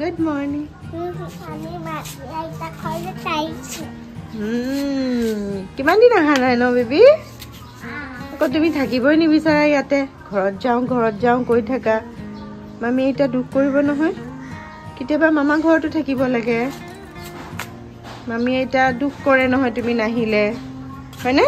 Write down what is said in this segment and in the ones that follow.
Good morning. কিমান দিন আহা নাই ন বেবি? আকৌ তুমি থাকিবই নিবিচাৰা ইয়াতে ঘৰত যাওঁ কৈ থাকা মামী এটা দুখ কৰিব নহয় কেতিয়াবা মামা ঘৰতো থাকিব লাগে মামী এটা দুখ কৰে নহয় তুমি নাহিলে হয়নে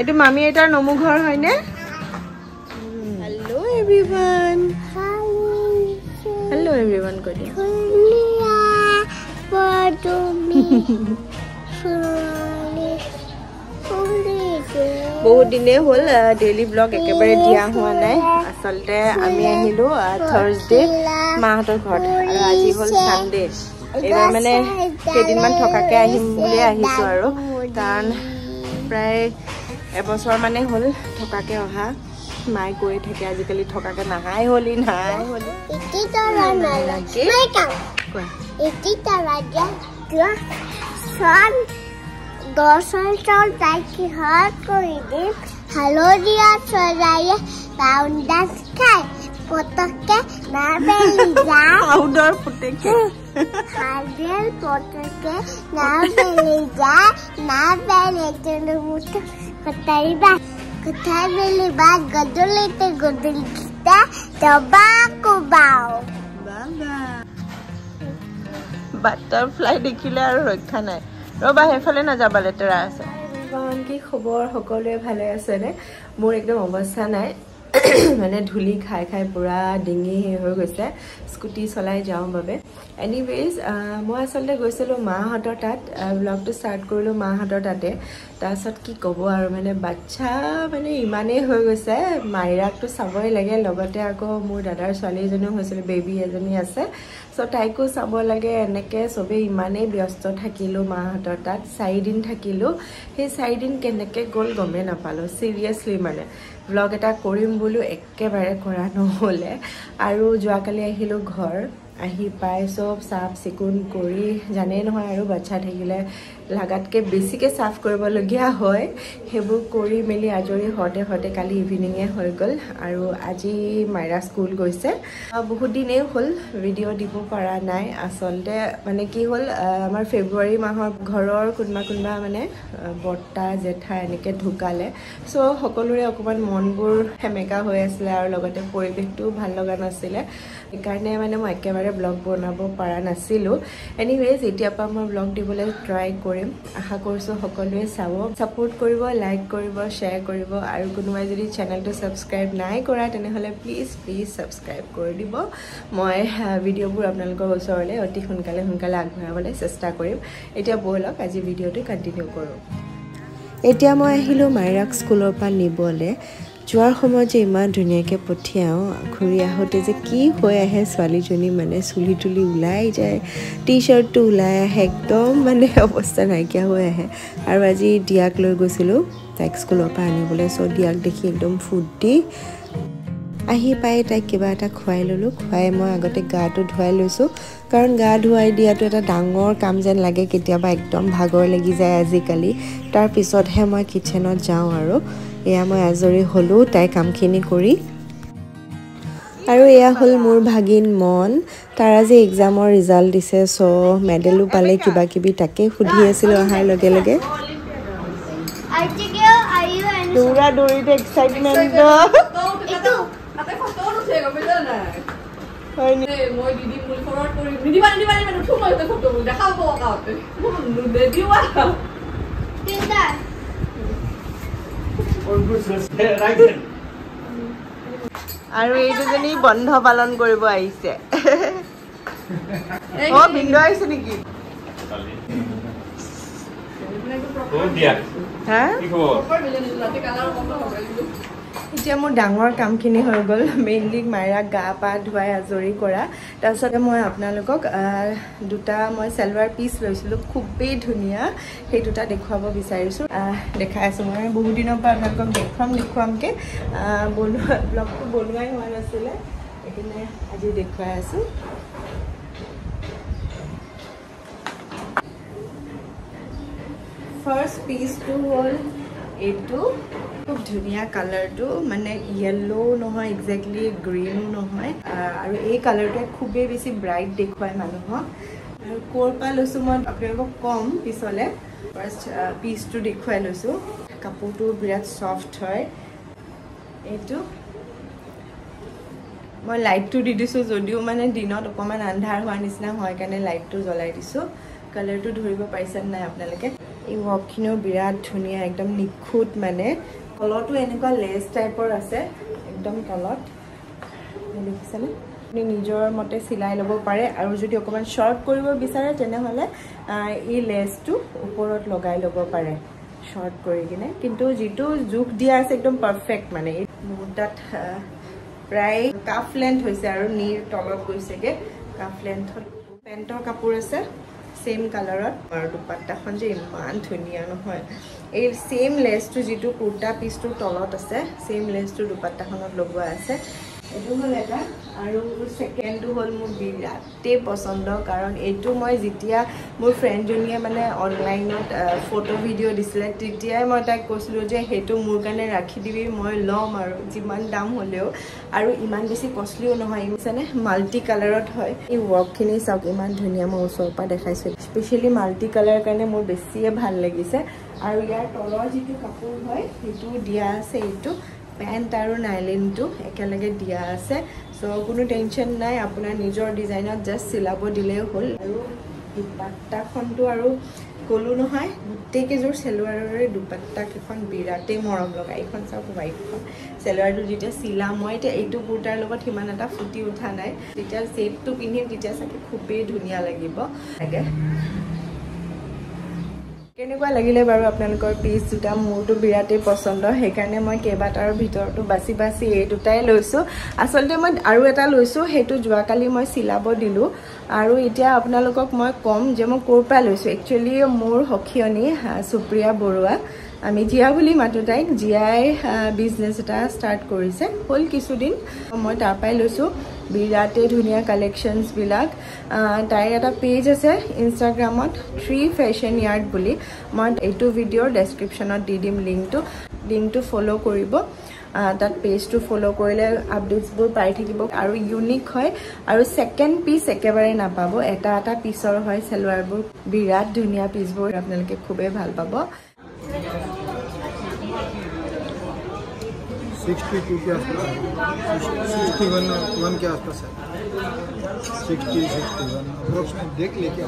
এটো মামী এটাৰ নমু ঘৰ হয়নে Hello everyone Hello everyone কৈ দিয়া বহুত দিনে হল ডেইলি ব্লগ একেবাৰে দিয়া হোৱা নাই আসলতে আমি আহিলো থাৰ্সডে মাহতৰ ঘৰত আৰু আজি হল সানডে এবাৰ মানে কেদিনমান থকাকে আহিম বুলি আহিছো আৰু কাৰণ প্ৰায় এবছৰ মানে হল থকাকে অহা মাই কৈ থাকে আজিকালি থকাকে নাহাই হলি এতি তৰা নালাগে মাই কাম এতি তৰা দিয়া সন দশন চল তাই কি হাত কৰি দে হালদিয়া চৰায়ে বাউন্ডাস খাই পতকে না বেলি যা আউটডোর পুটেকে হালদিয়াল পতকে না বেলি যা না বেলি তেন মুট কতাইবা কোথায় বেলি বা গদলিতে গদলিতা তবাকু বাও বাবা বাটারফ্লাই দেখিলে আৰু ৰক্ষা নাই ৰবা হেফালে না যাবা লেতেৰা আছে কি খবৰ সকলোৱে ভালে আছে নে মোৰ একদম অৱস্থা নাই মানে ধুলি খাই খাই পুৰা ডিঙি হৈ গৈছে স্কুটি চলাই যাওঁ বাবে এনিৱেজ মই আসলে গৈছিলো মাহঁতৰ তাত ব্লগটো ষ্টাৰ্ট কৰিলো মাহঁতৰ তাতে তাৰছত কি ক'ব আৰু মানে বাচ্চা মানে ইমানেই হৈ গৈছে মাইৰাকটো চাবই লাগে লগতে আকৌ মোৰ দাদাৰ ছোৱালীজনীও হৈছিল বেবী এজনী আছে সো তাইকো চাব লাগে এনেকে সবে ইমানেই ব্যস্ত থাকিলো মাহঁতৰ তাত 4 দিন থাকিলো সেই 4 দিন কেনেকে গ'ল গমে নাপালো সিৰিয়াসলি মানে ব্লগ এটা কৰিম বুলো একেবাৰে কৰা নহলে আৰু যোৱাকালি আহিলো ঘৰ আহি পাই সব সাফ সিকুন কৰি জানে নহয় আৰু বাচ্চা থাকিলে লাগাতকে বেছিকে সাফ কৰিব লগিয়া হয় হেবু কৰি মেলি আজৰি হতে কালি ইভিনিংে হৈ গল আৰু আজি মাইৰা স্কুল গৈছে বহুত দিনে হল ভিডিও দিব পৰা নাই আসলতে মানে কি হল আমাৰ ফেব্ৰুৱাৰী মাহৰ ঘৰৰ কোনবা মানে বৰ্তা জেঠা এনেকে ঢুকালে সো সকলোৰে অকমান মনবোৰ হেমেকা হৈ আছিল আৰু লগতে পৰিবেশটো ভাল লগা নাছিলে সেইকাৰণে মানে মই একেবাৰে ব্লগ বনাব পৰা নাছিলো এনিৱেজ এতিয়া পা মই ব্লগ দিবলৈ ট্ৰাই কৰিম আশা কৰিছো সকলোৱে চাব সাপোৰ্ট কৰিব লাইক কৰিব শেয়াৰ কৰিব আৰু কোনোবাই যদি চেনেলটো সাবস্ক্ৰাইব নাই কৰা তেনেহলে প্লিজ সাবস্ক্ৰাইব কৰি দিব মই ভিডিওবোৰ আপোনালোকৰ ওচৰলে অতি সোনকালে আগবঢ়াবলৈ চেষ্টা কৰিম এতিয়া বলক আজি ভিডিওটো কন্টিনিউ কৰো এতিয়া মই আহিলো মাইৰাক স্কুলৰ পৰা নিবলে যোৱাৰ সময়ত যে ইমান ধুনীয়াকৈ পঠিয়াওঁ ঘূৰি আহোঁতে যে কি হৈ আহে ছোৱালীজনী মানে চুলি তুলি ওলাই যায় টি শ্বাৰ্টটো ওলাই আহে একদম মানে অৱস্থা নাইকিয়া হৈ আহে আৰু আজি দিয়াক লৈ গৈছিলোঁ তাইক স্কুলৰ পৰা আনিবলৈ চ' দিয়াক দেখি একদম ফূৰ্তি আহি পাই তাইক কিবা এটা খুৱাই ল'লোঁ খুৱাই মই আগতে গাটো ধুৱাই লৈছোঁ কাৰণ গা ধুৱাই দিয়াটো এটা ডাঙৰ কাম যেন লাগে কেতিয়াবা একদম ভাগৰ লাগি যায় আজিকালি তাৰ পিছতহে মই কিচেনত যাওঁ আৰু এয়া মই আজৰি হলো তাই কামখিনি কৰি আৰু এয়া হল মোৰ ভাগিন মন তাৰ আজি এক্সামৰ ৰিজাল্ট দিছে সো মেডেলো পালে কিবা কিবি তাকে সুধি আছিল অহাৰ লগে লগে দৌৰা দৌৰিতে এক্সাইটমেন্ট এটো তাতে ফটো উঠে গবেলা না হয় নি মই দিদি মুল ফৰৱাৰ্ড কৰি নিদিবা মানে থুমাই ফটো দেখাব কাওতে দে দিবা তিনটা আৰু এইজনী বন্ধ পালন কৰিব আহিছে ও বিন্দু আহিছে নেকি ও দিয়া হ্যাঁ কি খবৰ এতিয়া মোৰ ডাঙৰ কামখিনি হৈ গ'ল মেইনলি মাইৰাক গা পা ধুৱাই আজৰি কৰা তাৰপিছতে মই আপোনালোকক দুটা মই সালোৱাৰ পিচ লৈছিলোঁ খুবেই ধুনীয়া সেই দুটা দেখুৱাব বিচাৰিছোঁ দেখাই আছোঁ মই বহুত দিনৰ পৰা আপোনালোকক দেখুৱামকৈ ব্লগটো বনোৱাই হোৱা নাছিলে সেইকাৰণে আজি দেখুৱাই আছোঁ ফাৰ্ষ্ট পিচটো হ'ল এইটো খুব ধুনীয়া কালাৰটো মানে ইয়েলো নহয় এক্সেক্টলি গ্ৰীনো নহয় আৰু এই কালাৰটোৱে খুবেই বেছি ব্ৰাইট দেখুৱায় মানুহক আৰু ক'ৰ পৰা লৈছোঁ মই আপোনালোকক কম পিছলৈ ফাৰ্ষ্ট পিচটো দেখুৱাই লৈছোঁ কাপোৰটো বিৰাট ছফ্ট হয় এইটো মই লাইটটো দি দিছোঁ যদিও মানে দিনত অকণমান আন্ধাৰ হোৱাৰ নিচিনা হয় কাৰণে লাইটটো জ্বলাই দিছোঁ কালাৰটো ধৰিব পাৰিছে নাই আপোনালোকে এই ৱৰ্কখিনিও বিৰাট ধুনীয়া একদম নিখুঁত মানে তলতো এনেকুৱা লেছ টাইপৰ আছে একদম তলত দেখিছেনে আপুনি নিজৰ মতে চিলাই ল'ব পাৰে আৰু যদি অকণমান শ্বৰ্ট কৰিব বিচাৰে তেনেহ'লে এই লেছটো ওপৰত লগাই ল'ব পাৰে শ্বৰ্ট কৰি কিনে কিন্তু যিটো জোখ দিয়া আছে একদম পাৰফেক্ট মানে মোৰ তাত প্ৰায় কাফ লেন্থ হৈছে আৰু নীৰ তলত গৈছেগৈ কাফ লেন্থত পেণ্টৰ কাপোৰ আছে সেম কালাৰত আৰু দুপাট্টাখন যে ইমান ধুনীয়া নহয় এই সেম লেছটো যিটো কুৰ্তা পিচটোৰ তলত আছে সেম লেছটো দুপাট্টাখনত লগোৱা আছে এইটো হ'ল এটা আৰু ছেকেণ্ডটো হ'ল মোৰ বিৰাটেই পচন্দ কাৰণ এইটো মই যেতিয়া মোৰ ফ্ৰেণ্ডজনীয়ে মানে অনলাইনত ফটো ভিডিঅ' দিছিলে তেতিয়াই মই তাইক কৈছিলোঁ যে সেইটো মোৰ কাৰণে ৰাখি দিবি মই ল'ম আৰু যিমান দাম হ'লেও আৰু ইমান বেছি কষ্টলিও নহয় ইমানে মাল্টি কালাৰত হয় এই ৱৰ্কখিনি চাওক ইমান ধুনীয়া মই ওচৰৰ পৰা দেখাইছোঁ স্পেচিয়েলি মাল্টি কালাৰ কাৰণে মোৰ বেছিয়ে ভাল লাগিছে আৰু ইয়াৰ তলৰ যিটো কাপোৰ হয় সেইটো দিয়া আছে এইটো পেণ্ট আৰু নাইলিনটো একেলগে দিয়া আছে চ' কোনো টেনশ্যন নাই আপোনাৰ নিজৰ ডিজাইনত জাষ্ট চিলাব দিলেই হ'ল আৰু দুপাট্টাখনটো আৰু ক'লো নহয় গোটেইকেইযোৰ চেলোৱাৰৰে দুপাট্টাকেইখন বিৰাটেই মৰম লগা এইখন চাওক হোৱাইটখন চেলোৱাৰটো যেতিয়া চিলাম মই এতিয়া এইটো কুৰ্তাৰ লগত সিমান এটা ফুটি উঠা নাই যেতিয়া ছেটটো পিন্ধিম তেতিয়া চাগে খুবেই ধুনীয়া লাগিব লাগে কেনেকুৱা লাগিলে বাৰু আপোনালোকৰ পিচ দুটা মোৰতো বিৰাটেই পচন্দ সেইকাৰণে মই কেইবাটাৰ ভিতৰতো বাছি বাছি এই দুটাই লৈছোঁ আচলতে মই আৰু এটা লৈছোঁ সেইটো যোৱাকালি মই চিলাব দিলোঁ আৰু এতিয়া আপোনালোকক মই ক'ম যে মই ক'ৰ পৰা লৈছোঁ একচুৱেলি মোৰ সখীয়নী সুপ্ৰিয়া বৰুৱা আমি জিয়া বুলি মাতোঁ তাইক জিয়াই বিজনেছ এটা ষ্টাৰ্ট কৰিছে হ'ল কিছুদিন মই তাৰ পৰাই লৈছোঁ বিৰাটেই ধুনীয়া কালেকশ্যনছবিলাক তাইৰ এটা পেজ আছে ইনষ্টাগ্ৰামত 3 ফেশ্বন য়াৰ্ড বুলি মই এইটো ভিডিঅ'ৰ ডেছক্ৰিপশ্যনত দি দিম লিংকটো ফ'ল' কৰিব তাত পেজটো ফ'ল' কৰিলে আপডেটছবোৰ পাই থাকিব আৰু ইউনিক হয় আৰু ছেকেণ্ড পিচ একেবাৰে নাপাব এটা এটা পিচৰ হয় চেলোৱাৰবোৰ বিৰাট ধুনীয়া পিচবোৰ আপোনালোকে খুবেই ভাল পাব 62 के आसपास है 61 के आसपास है 60 61 अप्रोक्सीमेट देख लेके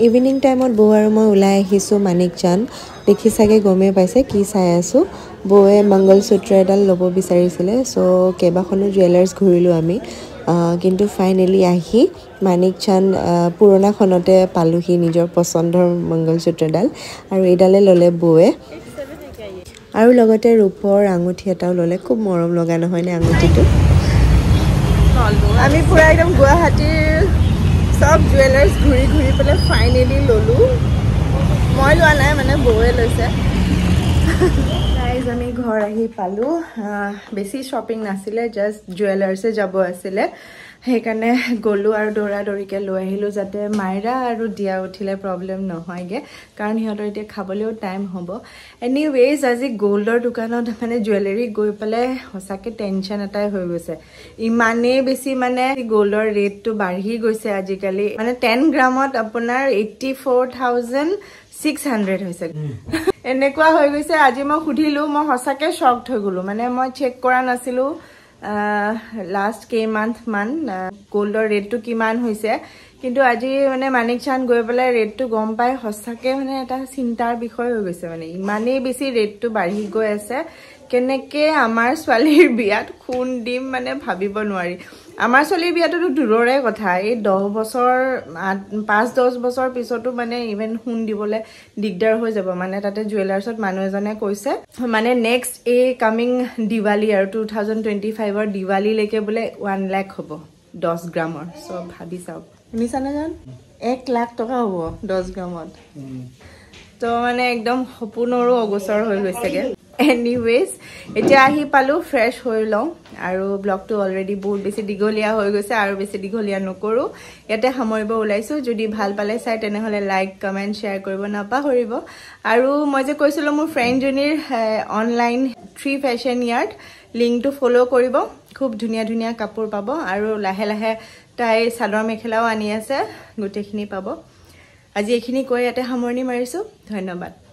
ইভিনিং টাইমত বৌ আৰু মই ওলাই আহিছোঁ মানিকচান দেখি চাগে গমেই পাইছে কি চাই আছোঁ বৌয়ে মংগলসূত্ৰ এডাল ল'ব বিচাৰিছিলে চ' কেইবাখনো জুৱেলাৰ্ছ ঘূৰিলোঁ আমি কিন্তু ফাইনেলি আহি মানিকচান পুৰণাখনতে পালোহি নিজৰ পচন্দৰ মংগলসূত্ৰডাল আৰু এইডালে ল'লে বৌয়ে আৰু লগতে ৰূপৰ আঙুঠি এটাও ল'লে খুব মৰম লগা নহয়নে আঙুঠিটো আমি পুৰা একদম গুৱাহাটীৰ সব জুৱেলাৰ্ছ ঘূৰি ঘূৰি পেলাই ফাইনেলি ল'লোঁ মই লোৱা নাই মানে বৌয়ে লৈছে গাইজ আমি ঘৰ আহি পালোঁ বেছি শ্বপিং নাছিলে জাষ্ট জুৱেলাৰ্ছে যাব আছিলে সেইকাৰণে গ'লোঁ আৰু দৌৰাদৌৰিকৈ লৈ আহিলোঁ যাতে মাইৰা আৰু দিয়া উঠিলে প্ৰব্লেম নহয়গৈ কাৰণ সিহঁতৰ এতিয়া খাবলৈও টাইম হ'ব এনিৱেজ আজি গ'ল্ডৰ দোকানত মানে জুৱেলাৰী গৈ পেলাই সঁচাকৈ টেনশ্যন এটাই হৈ গৈছে ইমানেই বেছি মানে গ'ল্ডৰ ৰেটটো বাঢ়ি গৈছে আজিকালি মানে 10 গ্ৰামত আপোনাৰ 84,600 হৈছে এনেকুৱা হৈ গৈছে আজি মই সুধিলোঁ মই সঁচাকৈ শ্বকড হৈ গ'লোঁ মানে মই চেক কৰা নাছিলোঁ লাষ্ট কেইমান্থমান গোল্ডৰ ৰেটটো কিমান হৈছে কিন্তু আজি মানে মানিকচান গৈ পেলাই ৰেটটো গম পাই সঁচাকৈ মানে এটা চিন্তাৰ বিষয় হৈ গৈছে মানে ইমানেই বেছি ৰেটটো বাঢ়ি গৈ আছে কেনেকৈ আমাৰ ছোৱালীৰ বিয়াত খুন দিম মানে ভাবিব নোৱাৰি আমাৰ ছোৱালীৰ বিয়াটোতো দূৰৰে কথা এই 10 বছৰ 5-10 বছৰ পিছতো মানে ইভেন খুন দিবলৈ দিগদাৰ হৈ যাব মানে তাতে জুৱেলাৰ্ছত মানুহ এজনে কৈছে মানে নেক্সট এই কামিং দিৱালী আৰু 2025ৰ দিৱালীলৈকে বোলে 1 লাখ হ'ব 10 গ্ৰামৰ চ' ভাবি চাওক শুনিছানে জান 1 লাখ টকা হ'ব 10 গ্ৰামত তো মানে একদম সপোনৰো অগোচৰ হৈ গৈছেগে এনিৱেজ এতিয়া আহি পালোঁ ফ্ৰেছ হৈ লওঁ আৰু ব্লগটো অলৰেডি বহুত বেছি দীঘলীয়া হৈ গৈছে আৰু বেছি দীঘলীয়া নকৰোঁ ইয়াতে সামৰিব ওলাইছোঁ যদি ভাল পালে চাই তেনেহ'লে লাইক কমেণ্ট শ্বেয়াৰ কৰিব নাপাহৰিব আৰু মই যে কৈছিলোঁ মোৰ ফ্ৰেণ্ডজনীৰ অনলাইন 3 ফেশ্বন ইয়াৰ্ড লিংকটো ফ'ল' কৰিব খুব ধুনীয়া ধুনীয়া কাপোৰ পাব আৰু লাহে লাহে তাই চাদৰ মেখেলাও আনি আছে গোটেইখিনি পাব আজি এইখিনি কৈ ইয়াতে সামৰণি মাৰিছোঁ ধন্যবাদ